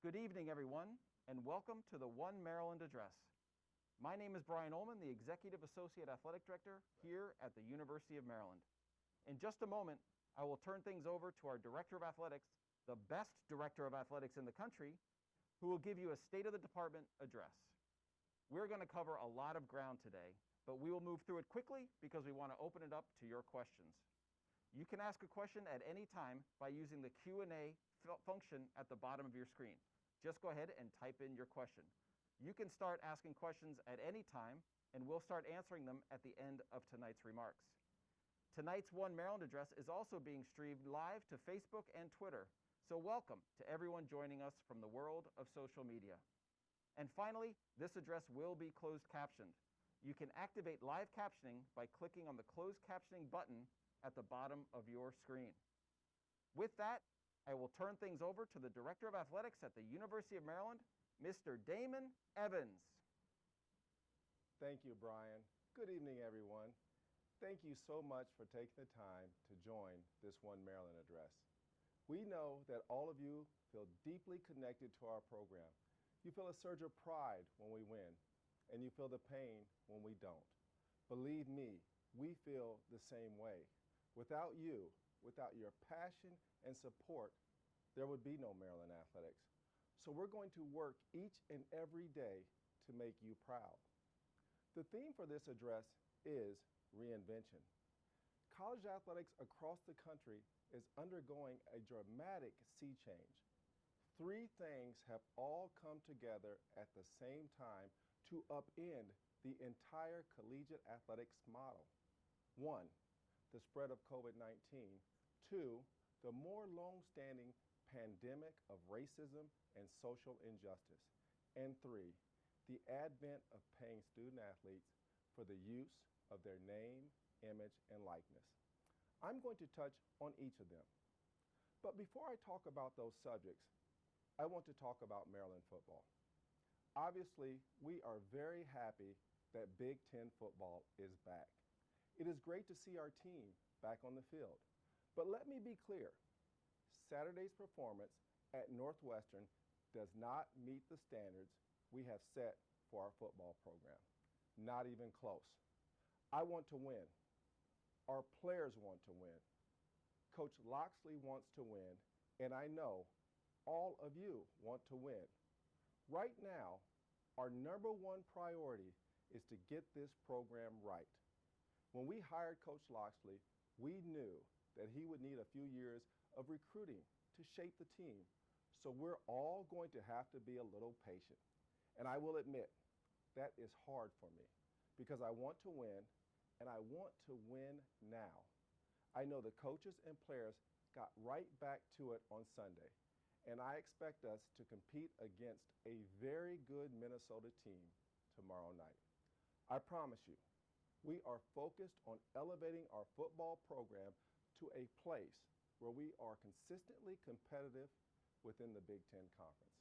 Good evening, everyone, and welcome to the One Maryland Address. My name is Brian Ullman, the Executive Associate Athletic Director here at the University of Maryland. In just a moment, I will turn things over to our Director of Athletics, the best Director of Athletics in the country, who will give you a State of the Department address. We're going to cover a lot of ground today, but we will move through it quickly because we want to open it up to your questions. You can ask a question at any time by using the Q&A function at the bottom of your screen. Just go ahead and type in your question. You can start asking questions at any time, and we'll start answering them at the end of tonight's remarks. Tonight's One Maryland Address is also being streamed live to Facebook and Twitter, so welcome to everyone joining us from the world of social media. And finally, this address will be closed captioned. You can activate live captioning by clicking on the closed captioning button at the bottom of your screen. With that, I will turn things over to the Director of Athletics at the University of Maryland, Mr. Damon Evans. Thank you, Brian. Good evening, everyone. Thank you so much for taking the time to join this One Maryland Address. We know that all of you feel deeply connected to our program. You feel a surge of pride when we win, and you feel the pain when we don't. Believe me, we feel the same way. Without you, without your passion and support, there would be no Maryland athletics. So we're going to work each and every day to make you proud. The theme for this address is reinvention. College athletics across the country is undergoing a dramatic sea change. Three things have all come together at the same time to upend the entire collegiate athletics model. One, the spread of COVID-19. Two, the more long-standing pandemic of racism and social injustice. And three, the advent of paying student athletes for the use of their name, image, and likeness. I'm going to touch on each of them. But before I talk about those subjects, I want to talk about Maryland football. Obviously, we are very happy that Big Ten football is back. It is great to see our team back on the field. But let me be clear, Saturday's performance at Northwestern does not meet the standards we have set for our football program. Not even close. I want to win. Our players want to win. Coach Loxley wants to win, and I know all of you want to win. Right now, our number one priority is to get this program right. When we hired Coach Loxley, we knew that he would need a few years of recruiting to shape the team. So we're all going to have to be a little patient. And I will admit, that is hard for me because I want to win, and I want to win now. I know the coaches and players got right back to it on Sunday, and I expect us to compete against a very good Minnesota team tomorrow night. I promise you, we are focused on elevating our football program to a place where we are consistently competitive within the Big Ten Conference.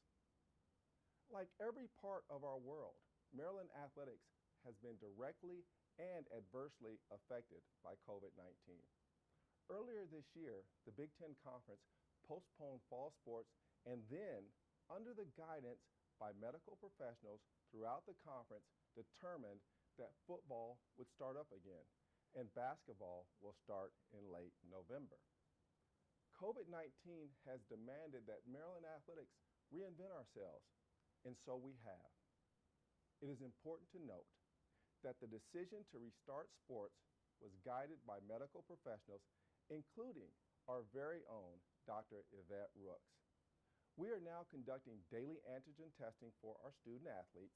Like every part of our world, Maryland athletics has been directly and adversely affected by COVID-19. Earlier this year, the Big Ten Conference postponed fall sports, and then, under the guidance by medical professionals throughout the conference, determined that football would start up again, and basketball will start in late November. COVID-19 has demanded that Maryland athletics reinvent ourselves, and so we have. It is important to note that the decision to restart sports was guided by medical professionals, including our very own Dr. Yvette Rooks. We are now conducting daily antigen testing for our student athletes,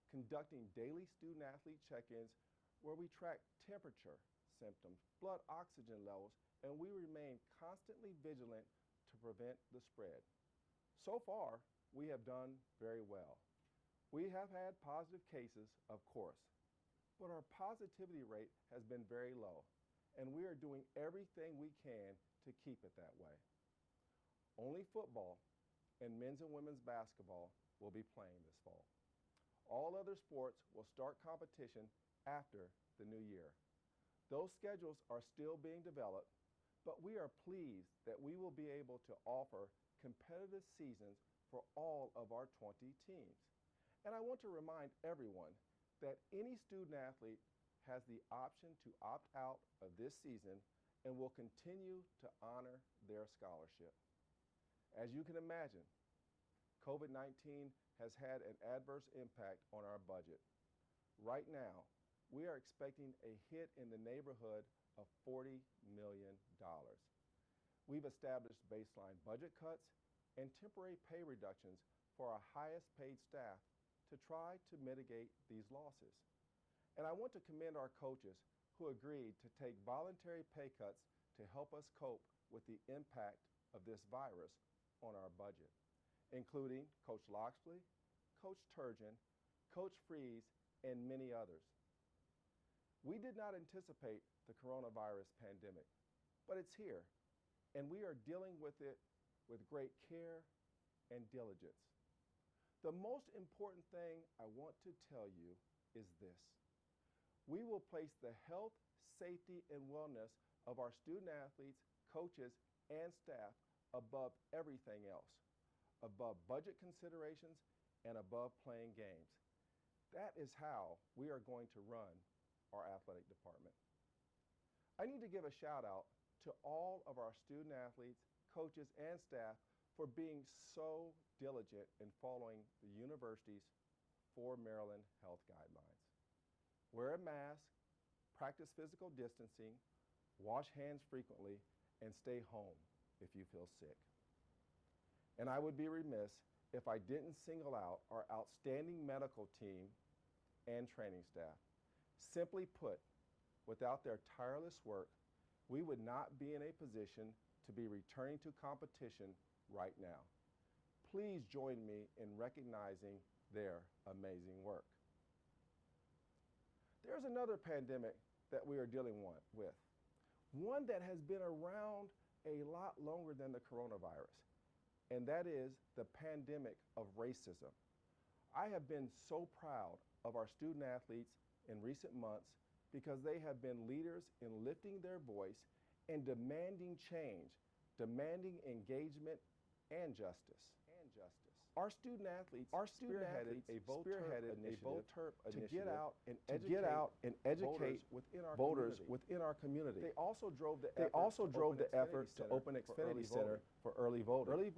conducting daily student athlete check-ins where we track temperature, symptoms, blood oxygen levels, and we remain constantly vigilant to prevent the spread. So far, we have done very well. We have had positive cases, of course, but our positivity rate has been very low, and we are doing everything we can to keep it that way. Only football and men's and women's basketball will be playing this fall. All other sports will start competition after the new year. Those schedules are still being developed, but we are pleased that we will be able to offer competitive seasons for all of our 20 teams. And I want to remind everyone that any student athlete has the option to opt out of this season and will continue to honor their scholarship. As you can imagine, COVID-19 has had an adverse impact on our budget. Right now, we are expecting a hit in the neighborhood of $40 million. We've established baseline budget cuts and temporary pay reductions for our highest paid staff to try to mitigate these losses. And I want to commend our coaches who agreed to take voluntary pay cuts to help us cope with the impact of this virus on our budget, including Coach Loxley, Coach Turgeon, Coach Freeze, and many others. We did not anticipate the coronavirus pandemic, but it's here, and we are dealing with it with great care and diligence. The most important thing I want to tell you is this. We will place the health, safety, and wellness of our student athletes, coaches, and staff above everything else, above budget considerations and above playing games. That is how we are going to run our athletic department. I need to give a shout out to all of our student athletes, coaches, and staff for being so diligent in following the university's 4 Maryland health guidelines. Wear a mask, practice physical distancing, wash hands frequently, and stay home if you feel sick. And I would be remiss if I didn't single out our outstanding medical team and training staff. Simply put, without their tireless work, we would not be in a position to be returning to competition right now. Please join me in recognizing their amazing work. There's another pandemic that we are dealing with, one that has been around a lot longer than the coronavirus, and that is the pandemic of racism. I have been so proud of our student athletes in recent months because they have been leaders in lifting their voice and demanding change, demanding engagement and justice. Our student athletes spearheaded a Vote Terp initiative to get out and educate voters within our community. They also drove the effort to open Xfinity Center for early voting. Early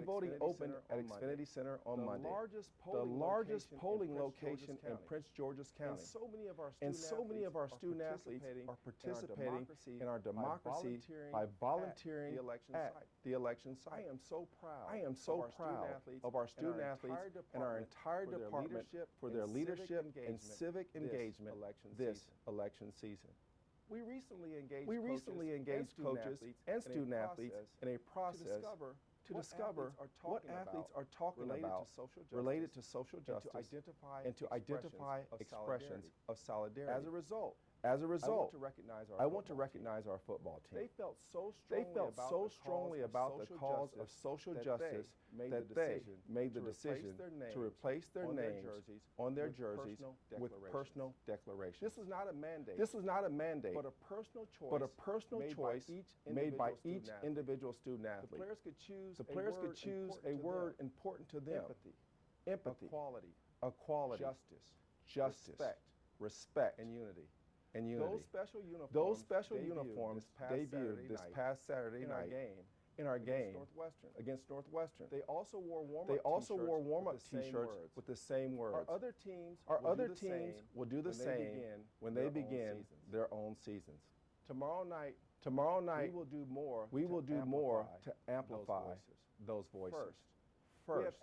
voting opened at Xfinity Center on Monday, the largest polling location in Prince George's County. And so many of our student athletes are participating in our democracy by volunteering at the election site. I am so proud of our student athletes and our entire department for their leadership and civic engagement this election season. We recently engaged coaches and student athletes in a process to discover what athletes are talking about related to social justice and to identify expressions of solidarity. As a result, I want to recognize our football team. They felt so strongly about the cause of social justice that they made the decision to replace their names on their jerseys with personal declarations. This was not a mandate, but a personal choice made by each individual student athlete. The players could choose a word important to them. Empathy, equality, justice, respect, and unity. Those special uniforms debuted this past Saturday night in our game against Northwestern. They also wore warm-up t-shirts with the same words. Our other teams will do the same when they begin their own seasons. Tomorrow night we will do more to amplify those voices. First,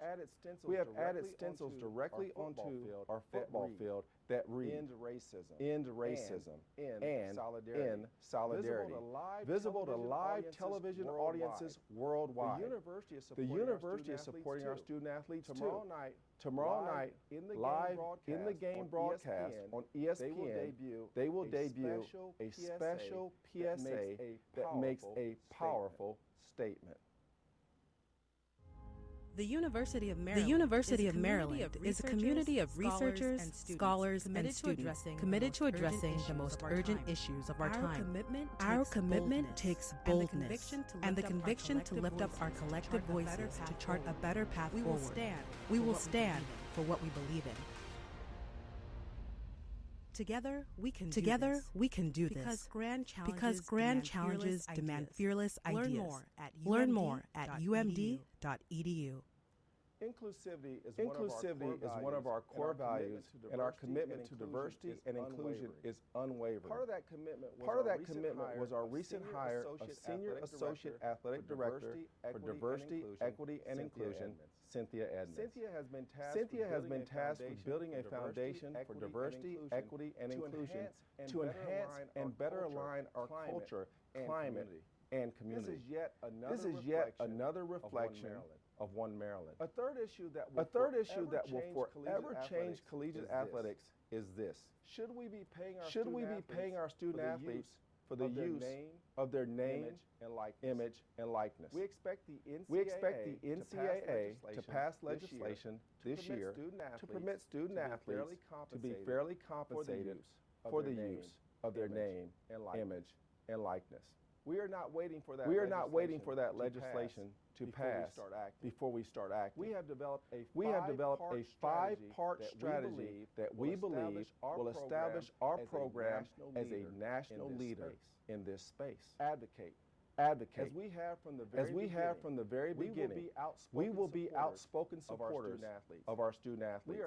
we have added stencils directly onto our football field that read, End Racism, and Solidarity, visible to live television audiences worldwide. The university is supporting our student athletes too. Tomorrow night, live in the game broadcast on ESPN, they will debut a special PSA that makes a powerful statement. The University of Maryland is a community of researchers, scholars, and students committed to addressing the most urgent issues of our time. Our commitment takes boldness and the conviction to lift up our collective voices to chart a better path forward. We will stand for what we believe in. Together, we can do this. Because grand challenges demand fearless ideas. Learn more at umd.edu. Inclusivity is one of our core values, and our commitment to diversity and inclusion is unwavering. Part of that commitment was our recent hire of Senior Associate Athletic Director for Diversity, Equity, and Inclusion, Cynthia Edmonds. Cynthia has been tasked with building a foundation for diversity, equity, and inclusion to enhance and better align our culture, climate, and community. This is yet another reflection of One Maryland. A third issue that will forever change collegiate athletics is this. Should we be paying our student athletes for the use of their name, image, and likeness? We expect the NCAA to pass legislation this year to permit student athletes to be fairly compensated for the use of their name, image, and likeness. We are not waiting for that legislation to pass before we start acting. We have developed a five-part strategy that we believe will establish our program as a national leader in this space. Advocate. As we have from the very beginning, we will be outspoken supporters of our student athletes. We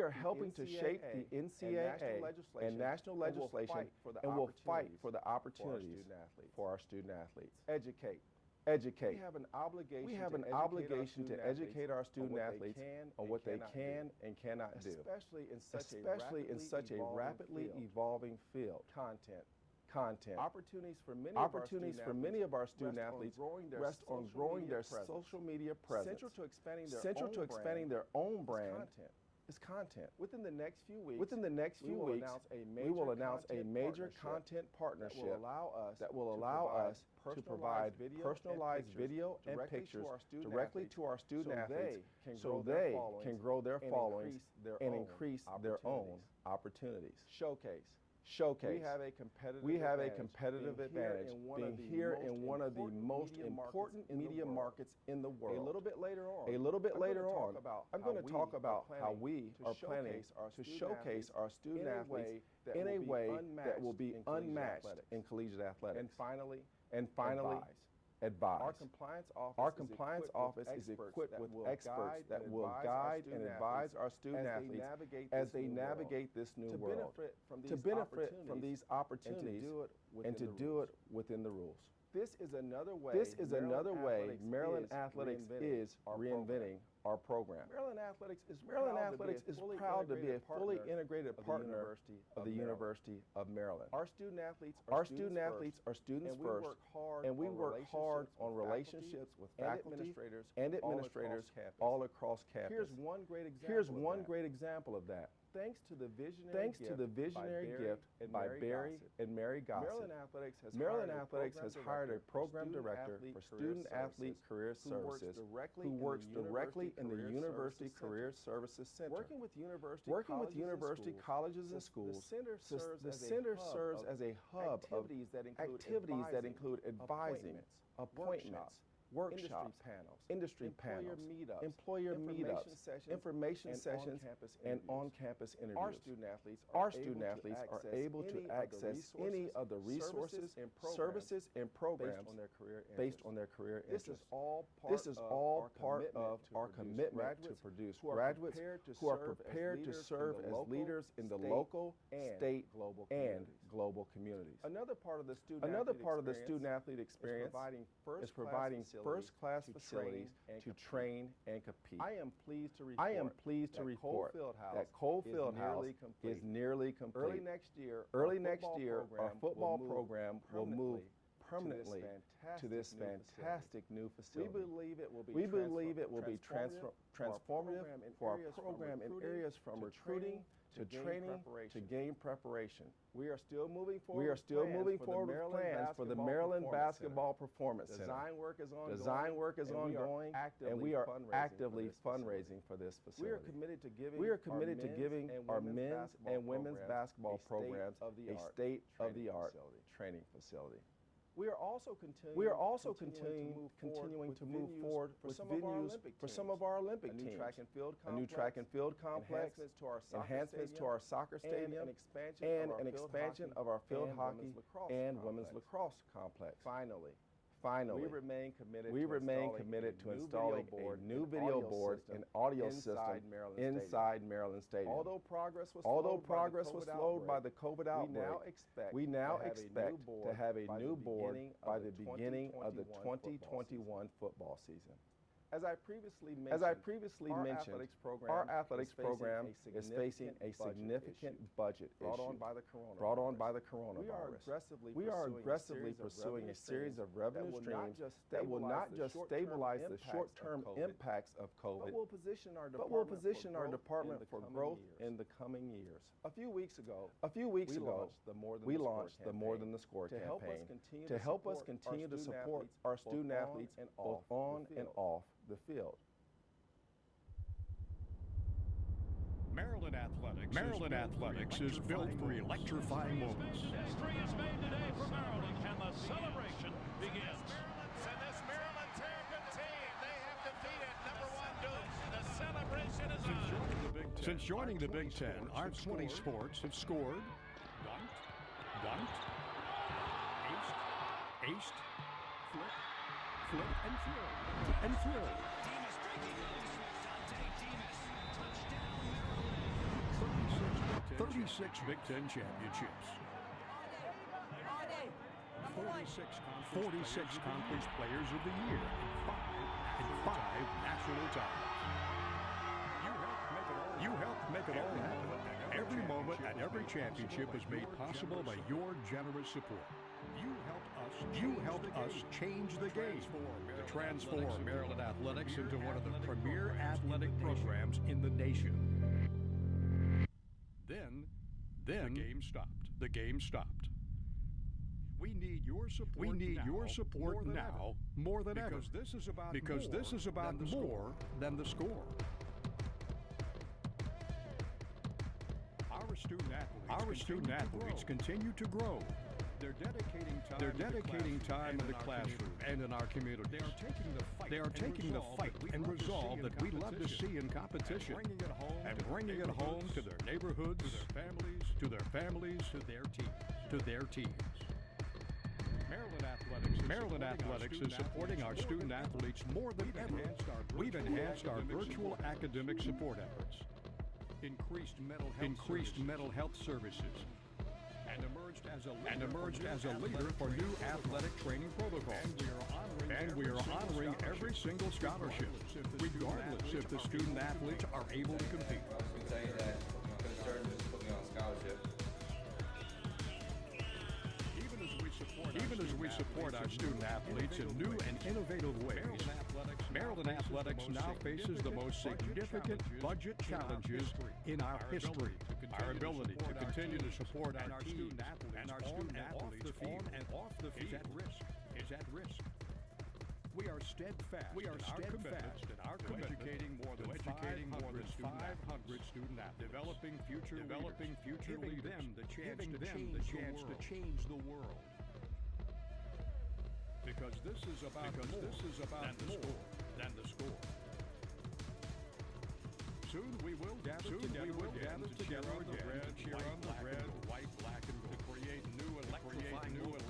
are helping to shape the NCAA and national legislation, and will fight for the opportunities for our student athletes. Educate. We have an obligation to educate our student athletes on what they can and cannot do, especially in such a rapidly evolving field. Content. Opportunities for many of our student athletes rest on growing their social media presence. Central to expanding their own brand is content. Within the next few weeks, we will announce a major content partnership that will allow us to provide personalized video and pictures directly to our student athletes so they can grow their followings and increase their own opportunities. Showcase. We have a competitive advantage being here in one of the most important media markets in the world. A little bit later on, I'm going to talk about how we are planning to showcase our student athletes in a way that will be unmatched in collegiate athletics. And finally, advise. Our compliance office is equipped with experts that will guide and advise our student athletes as they navigate this new world, to benefit from these opportunities and to do it within the rules. This is another way Maryland Athletics is reinventing our program. Maryland Athletics is proud to be a fully integrated partner of the University of Maryland. Our student athletes are students first, and we work hard on relationships with faculty and administrators all across campus. Here's one great example of that. Thanks to the visionary gift by Barry and Mary Gossett, Maryland Athletics has hired a program director for Student Athlete Career Services who works directly in the University Career Services Center. Working with university colleges and schools, the center serves as a hub of activities that include advising, appointments, workshops, industry panels, employer meetups, information sessions, and on-campus interviews. Our student athletes are able to access any of the resources, services, and programs based on their career interests. This is all part of our commitment to produce graduates who are prepared to serve as leaders in the local, state, and global communities. Another part of the student athlete experience is providing first-class facilities to train and compete. I am pleased to report that Cole Fieldhouse is nearly complete. Early next year, our football program will move permanently to this fantastic new facility. We believe it will be transformative for our program in areas from recruiting to training to game preparation. We are still moving forward with plans for the Maryland Basketball Performance Center. Design work is ongoing, and we are actively fundraising for this facility. We are committed to giving our men's and women's basketball programs a state-of-the-art training facility. We are also continuing to move forward with venues for some of our Olympic teams. A new track and field complex, enhancements to our soccer stadium, and an expansion of our field hockey and women's lacrosse complex. Finally, we remain committed to installing a new video board and audio system inside Maryland Stadium. Although progress was slowed by the COVID outbreak, we now expect to have a new board by the beginning of the 2021 football season. As I previously mentioned, our athletics program is facing a significant budget issue brought on by the coronavirus. We are aggressively pursuing a series of revenue streams that will not just stabilize the short-term impacts of COVID, but will position our department for growth in the coming years. A few weeks ago, we launched the More Than the Score campaign to help us continue to support our student athletes both on and off the field. Maryland Athletics is built for electrifying moments. History is made today for Maryland. Can the celebration begin? And this Maryland Terrapin team, they have defeated #1 Duke. The celebration is on. Since joining the Big Ten, our 20 sports have scored, dunked, aced, flipped, and thrilled. 36 Big Ten championships. 46 Conference Players of the Year, and five national titles. You helped make it all happen. Every moment and every championship is made possible by your generous support. You helped us change the game to transform Maryland athletics into one of the premier athletic programs in the nation. Then the game stopped. We need your support now more than ever. Because this is about more than the score. Our student athletes continue to grow. They're dedicating time in the classroom and in our community. They are taking the fight and resolve that we love to see in competition and bringing it home to their neighborhoods, to their families, to their teams. Maryland Athletics is supporting our student athletes more than ever. We've enhanced our virtual academic support efforts, increased mental health services, and emerged as a leader for new athletic training protocols. And we are honoring every single scholarship, regardless if the student athletes are able to compete. I was going to tell you that concern just put me on scholarship. Even as we support our student athletes in new and innovative ways, Maryland Athletics now faces the most significant budget challenges in our history. Our ability to continue to support our student athletes on and off the field is at risk. We are steadfast in our commitment to educating more than 500 student athletes, developing future leaders, giving them the chance to change the world. Because this is about more than the score. Soon we will gather together again to cheer on the red, white, black, and gold to create new electrifying moments.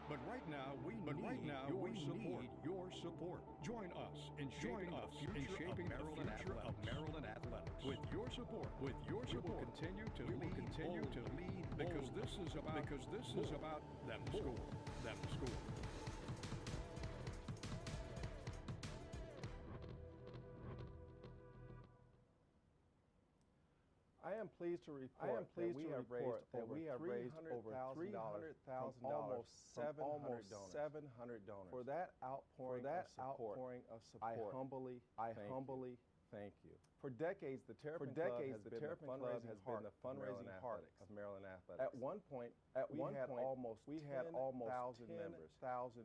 But right now we need your support. Join us in shaping the future of Maryland athletics. With your support, we will continue to lead because this is about them score. I am pleased to report that we have raised over $300,000 from almost 700 donors. For that outpouring of support, I humbly thank you. For decades, the Terrapin Club has been the fundraising heart of Maryland athletics. At one point, we had almost 10,000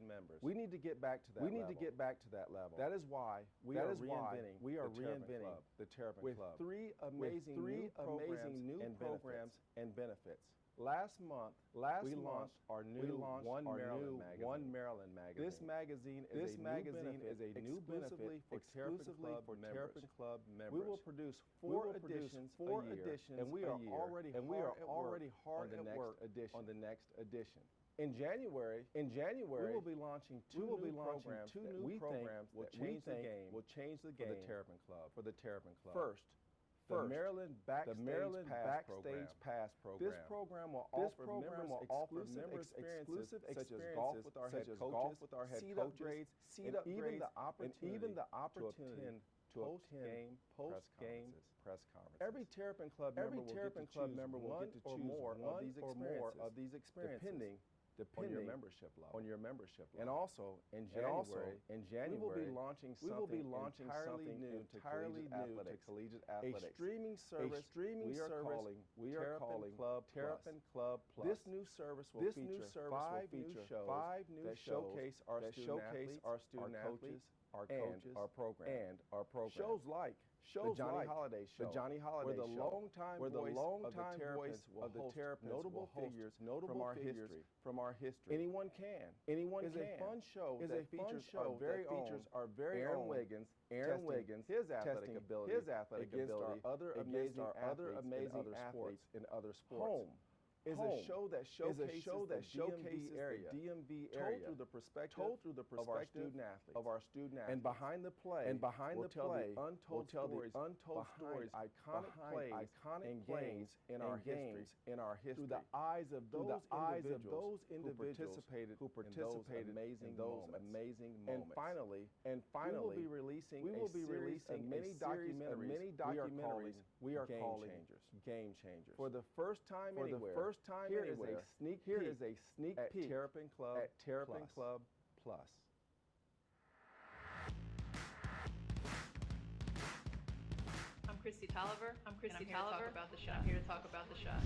members. We need to get back to that level. That is why we are reinventing the Terrapin Club with three amazing new programs and benefits. Last month, we launched our new One Maryland magazine. This magazine is a new benefit exclusively for Terrapin Club members. We will produce four editions a year, and we are already hard at work on the next edition. In January, we will be launching two new programs that we think will change the game for the Terrapin Club. First, the Maryland Backstage Pass program. This program will offer members exclusive experiences such as golf with our head coaches, seat upgrades, and even the opportunity to attend post-game press conferences. Every Terrapin Club member will get to choose one or more of these experiences, depending on your membership level. And also, in January, we will be launching something entirely new to collegiate athletics. A streaming service we are calling Terrapin Club Plus. This new service will feature five new shows that showcase our student athletes, our coaches, and our program. Shows like the Johnny Holiday Show, where the longtime voice of the Terrapins notable figures from our history. Anyone can. Is a fun show that features our very own Aaron Wiggins, his athletic ability against our other amazing athletes in other sports. Home is a show that showcases the DMV area, told through the perspective of our student athletes. And behind the play, we'll tell the untold stories behind iconic plays and games in our history, through the eyes of those individuals who participated in those amazing moments. And finally, we will be releasing many documentaries we are calling Game Changers. For the first time anywhere, here is a sneak peek at Terrapin Club Plus. I'm Christy Tolliver. I'm here to talk about the shot. I'm here to talk about the shot.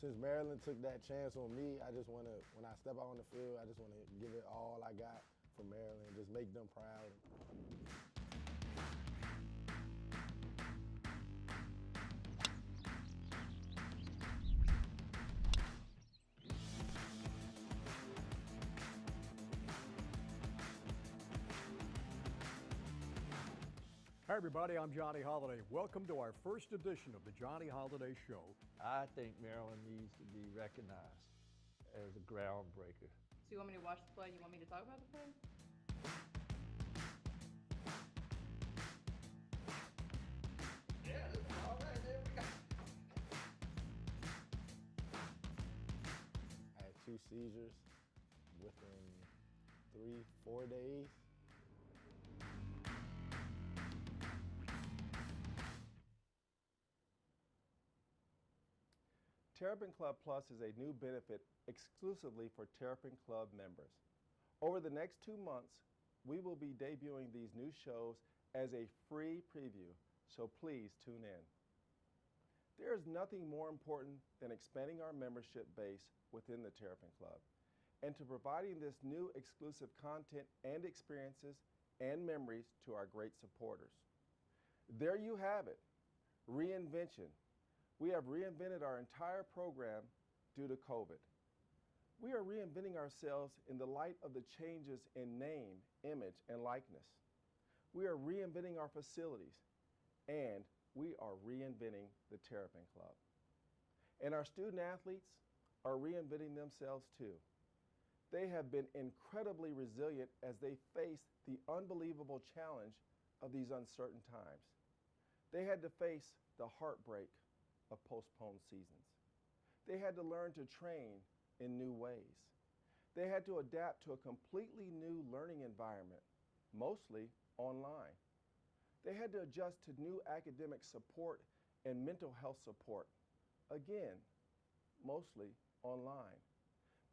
Since Maryland took that chance on me, I just want to, when I step out on the field, I just want to give it all I got for Maryland, just make them proud. Hi, everybody. I'm Johnny Holiday. Welcome to our first edition of the Johnny Holiday Show. I think Maryland needs to be recognized as a groundbreaker. So you want me to watch the play? You want me to talk about the play? Yeah, all right, there we go. I had 2 seizures within 3-4 days. Terrapin Club Plus is a new benefit exclusively for Terrapin Club members. Over the next 2 months, we will be debuting these new shows as a free preview, so please tune in. There is nothing more important than expanding our membership base within the Terrapin Club and to providing this new exclusive content and experiences and memories to our great supporters. There you have it, reinvention. We have reinvented our entire program due to COVID. We are reinventing ourselves in the light of the changes in name, image, and likeness. We are reinventing our facilities, and we are reinventing the Terrapin Club. And our student athletes are reinventing themselves too. They have been incredibly resilient as they face the unbelievable challenge of these uncertain times. They had to face the heartbreak of postponed seasons. They had to learn to train in new ways. They had to adapt to a completely new learning environment, mostly online. They had to adjust to new academic support and mental health support, again, mostly online.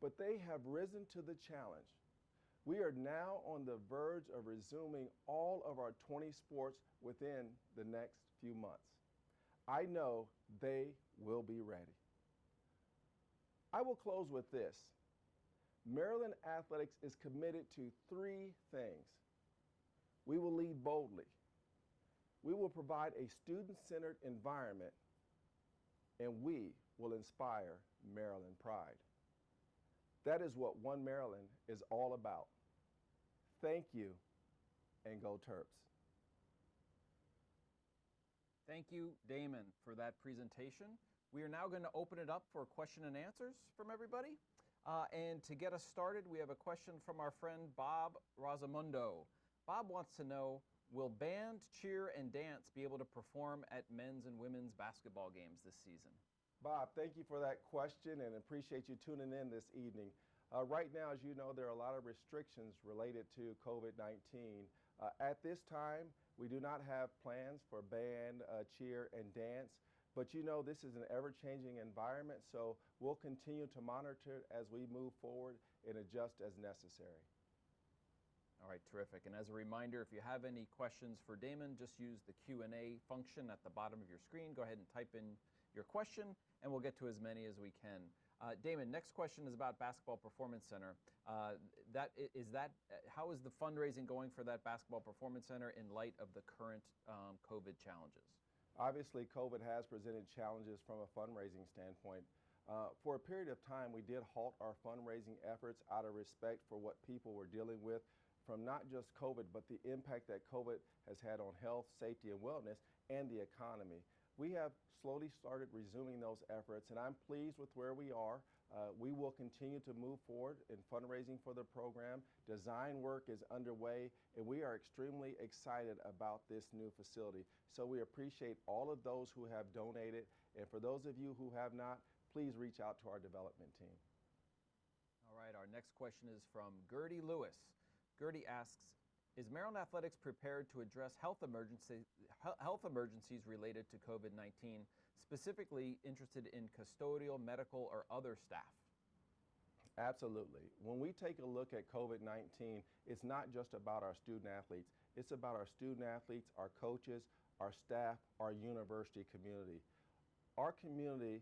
But they have risen to the challenge. We are now on the verge of resuming all of our 20 sports within the next few months. I know they will be ready. I will close with this. Maryland Athletics is committed to three things. We will lead boldly. We will provide a student-centered environment, and we will inspire Maryland pride. That is what One Maryland is all about. Thank you, and go Terps. Thank you, Damon, for that presentation. We are now going to open it up for question and answers from everybody. And to get us started, we have a question from our friend Bob Rosamundo. Bob wants to know, will band, cheer, and dance be able to perform at men's and women's basketball games this season? Bob, thank you for that question and appreciate you tuning in this evening. Right now, as you know, there are a lot of restrictions related to COVID-19. At this time, we do not have plans for band, cheer, and dance, but you know this is an ever-changing environment, so we'll continue to monitor it as we move forward and adjust as necessary. All right, terrific. And as a reminder, if you have any questions for Damon, just use the Q&A function at the bottom of your screen. Go ahead and type in your question, and we'll get to as many as we can. Damon, next question is about Basketball Performance Center. How is the fundraising going for that Basketball Performance Center in light of the current COVID challenges? Obviously, COVID has presented challenges from a fundraising standpoint. For a period of time, we did halt our fundraising efforts out of respect for what people were dealing with from not just COVID, but the impact that COVID has had on health, safety, and wellness, and the economy. We have slowly started resuming those efforts, and I'm pleased with where we are. We will continue to move forward in fundraising for the program. Design work is underway, and we are extremely excited about this new facility. So we appreciate all of those who have donated, and for those of you who have not, please reach out to our development team. All right, our next question is from Gertie Lewis. Gertie asks, is Maryland Athletics prepared to address health emergencies related to COVID-19, specifically interested in custodial, medical, or other staff? Absolutely. When we take a look at COVID-19, it's not just about our student athletes. It's about our student athletes, our coaches, our staff, our university community. Our community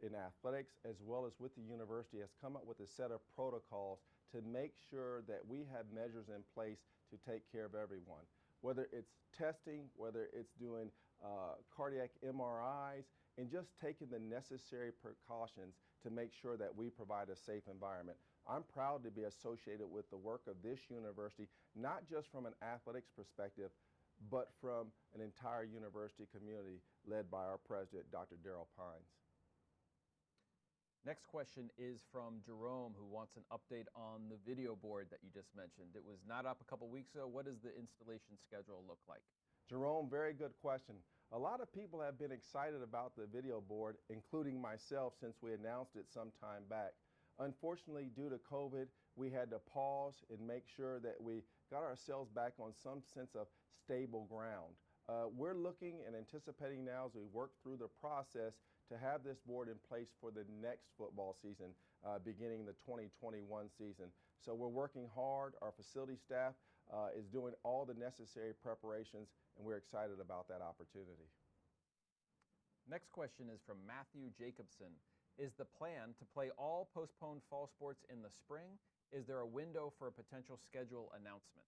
in athletics, as well as with the university, has come up with a set of protocols to make sure that we have measures in place to take care of everyone. Whether it's testing, whether it's doing cardiac MRIs, and just taking the necessary precautions to make sure that we provide a safe environment. I'm proud to be associated with the work of this university, not just from an athletics perspective, but from an entire university community led by our president, Dr. Darrell Pines. Next question is from Jerome, who wants an update on the video board that you just mentioned. It was not up a couple weeks ago. What does the installation schedule look like? Jerome, very good question. A lot of people have been excited about the video board, including myself, since we announced it some time back. Unfortunately, due to COVID, we had to pause and make sure that we got ourselves back on some sense of stable ground. We're looking and anticipating now as we work through the process to have this board in place for the next football season, beginning the 2021 season. So we're working hard. Our facility staff is doing all the necessary preparations, and we're excited about that opportunity. Next question is from Matthew Jacobson. Is the plan to play all postponed fall sports in the spring? Is there a window for a potential schedule announcement?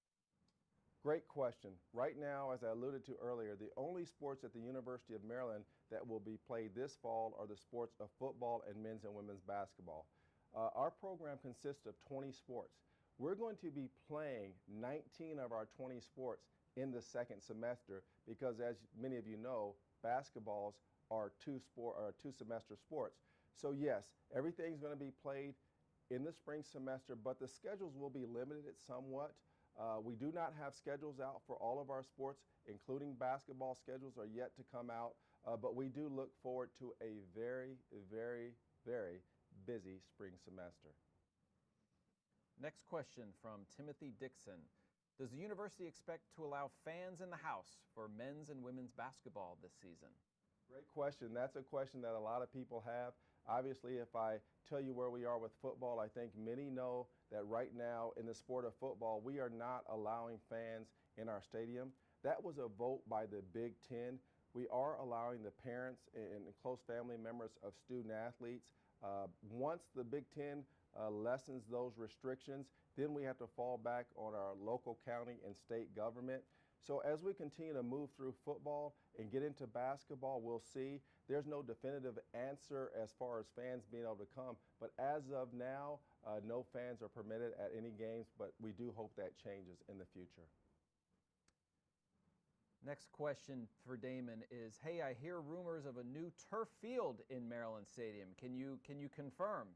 Great question. Right now, as I alluded to earlier, the only sports at the University of Maryland that will be played this fall are the sports of football and men's and women's basketball. Our program consists of 20 sports. We're going to be playing 19 of our 20 sports in the second semester because, as many of you know, basketballs are two-semester sports. So yes, everything's going to be played in the spring semester, but the schedules will be limited somewhat. We do not have schedules out for all of our sports, including basketball. Schedules are yet to come out, but we do look forward to a very, very very busy spring semester. Next question from Timothy Dixon. Does the university expect to allow fans in the house for men's and women's basketball this season? Great question. That's a question that a lot of people have. Obviously, if I tell you where we are with football, I think many know that right now in the sport of football, we are not allowing fans in our stadium. That was a vote by the Big Ten. We are allowing the parents and close family members of student athletes. Once the Big Ten lessens those restrictions, then we have to fall back on our local, county, and state government. So as we continue to move through football and get into basketball, we'll see. There's no definitive answer as far as fans being able to come. But as of now, no fans are permitted at any games, but we do hope that changes in the future. Next question for Damon is, hey, I hear rumors of a new turf field in Maryland Stadium. Can you confirm?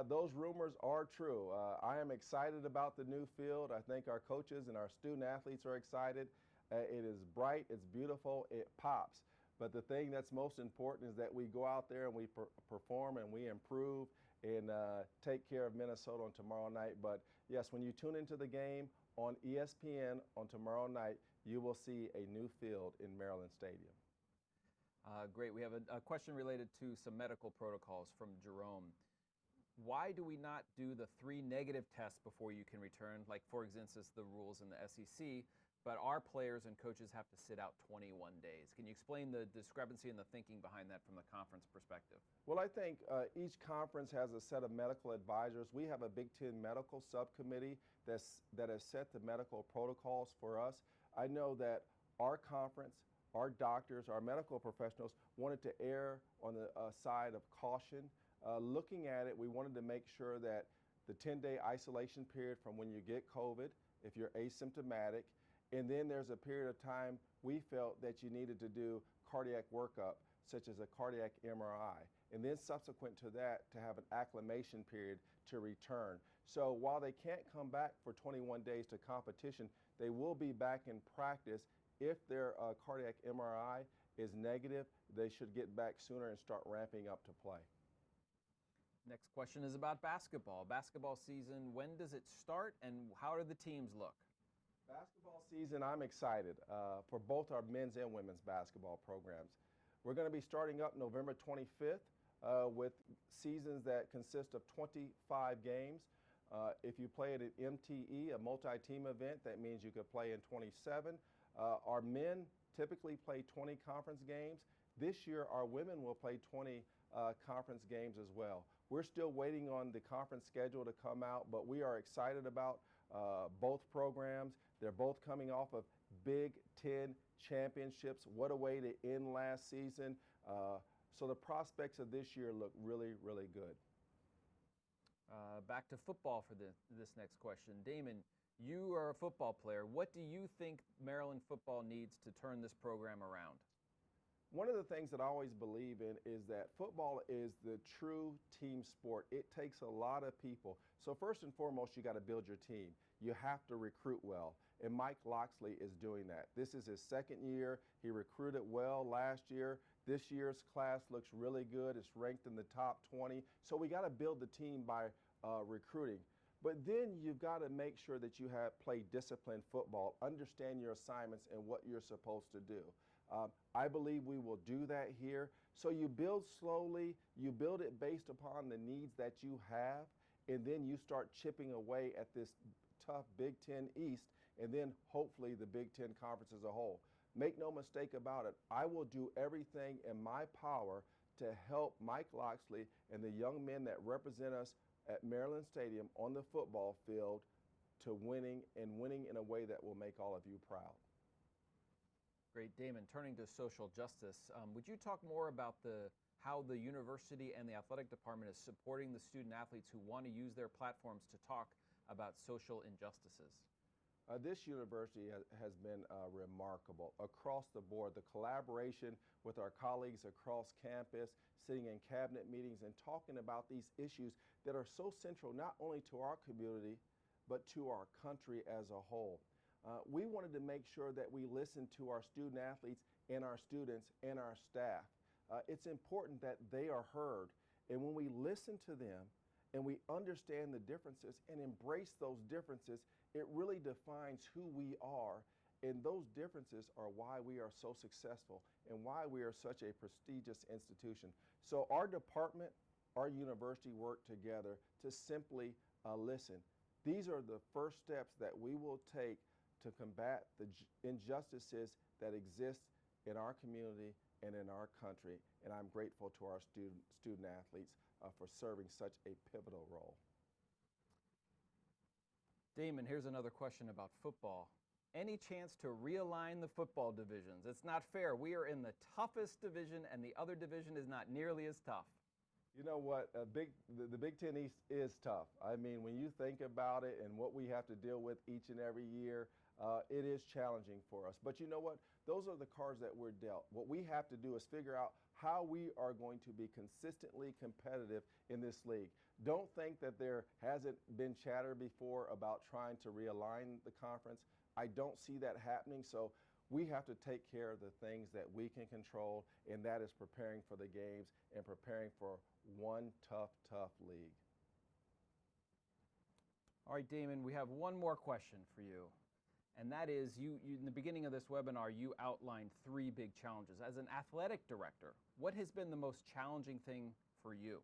Those rumors are true. I am excited about the new field. I think our coaches and our student athletes are excited. It is bright, it's beautiful, it pops. But the thing that's most important is that we go out there and we perform and we improve and take care of Minnesota on tomorrow night. But yes, when you tune into the game on ESPN on tomorrow night, you will see a new field in Maryland Stadium. Great. We have a question related to some medical protocols from Jerome. Why do we not do the 3 negative tests before you can return, like, for instance, the rules in the SEC, but our players and coaches have to sit out 21 days? Can you explain the discrepancy and the thinking behind that from the conference perspective? Well, I think each conference has a set of medical advisors. We have a Big Ten medical subcommittee that has set the medical protocols for us. I know that our conference, our doctors, our medical professionals wanted to err on the side of caution. Looking at it, we wanted to make sure that the 10-day isolation period from when you get COVID, if you're asymptomatic, and then there's a period of time we felt that you needed to do cardiac workup, such as a cardiac MRI, and then subsequent to that to have an acclimation period to return. So while they can't come back for 21 days to competition, they will be back in practice. If their cardiac MRI is negative, they should get back sooner and start ramping up to play. Next question is about basketball. Basketball season, when does it start and how do the teams look? Basketball season, I'm excited for both our men's and women's basketball programs. We're going to be starting up November 25th with seasons that consist of 25 games. If you play at an MTE, a multi-team event, that means you could play in 27. Our men typically play 20 conference games. This year, our women will play 20 conference games as well. We're still waiting on the conference schedule to come out, but we are excited about both programs. They're both coming off of Big Ten championships. What a way to end last season. So the prospects of this year look really, really good. Back to football for this next question. Damon, you are a football player. What do you think Maryland football needs to turn this program around? One of the things that I always believe in is that football is the true team sport. It takes a lot of people. So first and foremost, you got to build your team. You have to recruit well, and Mike Loxley is doing that. This is his second year. He recruited well last year. This year's class looks really good. It's ranked in the top 20. So we got to build the team by recruiting. But then you've got to make sure that you play disciplined football, understand your assignments and what you're supposed to do. I believe we will do that here. So you build slowly, you build it based upon the needs that you have, and then you start chipping away at this tough Big Ten East, and then hopefully the Big Ten Conference as a whole. Make no mistake about it, I will do everything in my power to help Mike Loxley and the young men that represent us at Maryland Stadium on the football field to winning in a way that will make all of you proud. Great. Damon, turning to social justice, would you talk more about how the university and the athletic department is supporting the student athletes who want to use their platforms to talk about social injustices? This university has been remarkable across the board. The collaboration with our colleagues across campus, sitting in cabinet meetings and talking about these issues that are so central not only to our community, but to our country as a whole. We wanted to make sure that we listen to our student athletes and our students and our staff. It's important that they are heard. And when we listen to them and we understand the differences and embrace those differences, it really defines who we are. And those differences are why we are so successful and why we are such a prestigious institution. So our department, our university work together to simply listen. These are the first steps that we will take to combat the injustices that exist in our community and in our country. And I'm grateful to our student athletes for serving such a pivotal role. Damon, here's another question about football. Any chance to realign the football divisions? It's not fair. We are in the toughest division, and the other division is not nearly as tough. You know what? The Big Ten East is tough. I mean, when you think about it and what we have to deal with each and every year, it is challenging for us. But you know what? Those are the cards that we're dealt. What we have to do is figure out how we are going to be consistently competitive in this league. Don't think that there hasn't been chatter before about trying to realign the conference. I don't see that happening, so we have to take care of the things that we can control, and that is preparing for the games and preparing for one tough league. All right, Damon, we have one more question for you, and that is, you in the beginning of this webinar, you outlined 3 big challenges. As an athletic director, what has been the most challenging thing for you?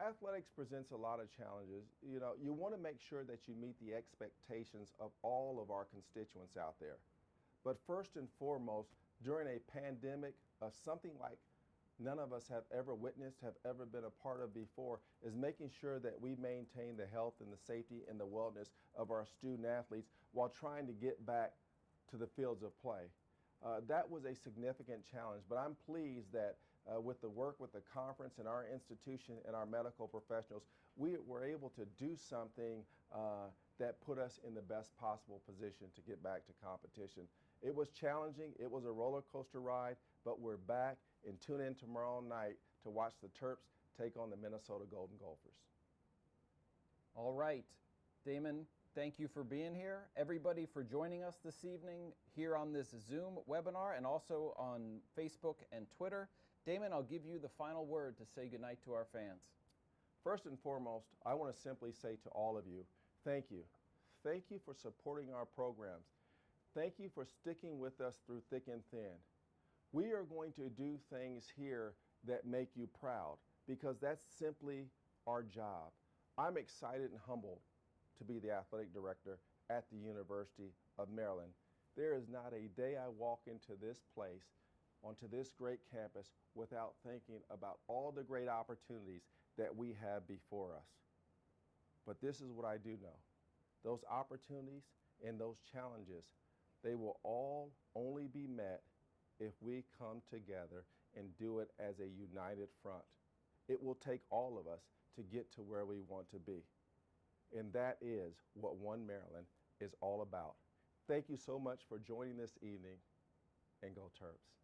Athletics presents a lot of challenges. You know, you want to make sure that you meet the expectations of all of our constituents out there. But first and foremost, during a pandemic of something like none of us have ever witnessed, have ever been a part of before, is making sure that we maintain the health and the safety and the wellness of our student athletes while trying to get back to the fields of play. That was a significant challenge, but I'm pleased that with the work with the conference and our institution and our medical professionals, we were able to do something that put us in the best possible position to get back to competition. It was challenging, it was a roller coaster ride, but we're back, and tune in tomorrow night to watch the Terps take on the Minnesota Golden Gophers. All right, Damon, thank you for being here. Everybody for joining us this evening here on this Zoom webinar and also on Facebook and Twitter. Damon, I'll give you the final word to say goodnight to our fans. First and foremost, I want to simply say to all of you, thank you. Thank you for supporting our programs. Thank you for sticking with us through thick and thin. We are going to do things here that make you proud because that's simply our job. I'm excited and humbled to be the athletic director at the University of Maryland. There is not a day I walk into this place, onto this great campus, without thinking about all the great opportunities that we have before us. But this is what I do know. Those opportunities and those challenges, they will all only be met if we come together and do it as a united front. It will take all of us to get to where we want to be. And that is what One Maryland is all about. Thank you so much for joining this evening, and go Terps.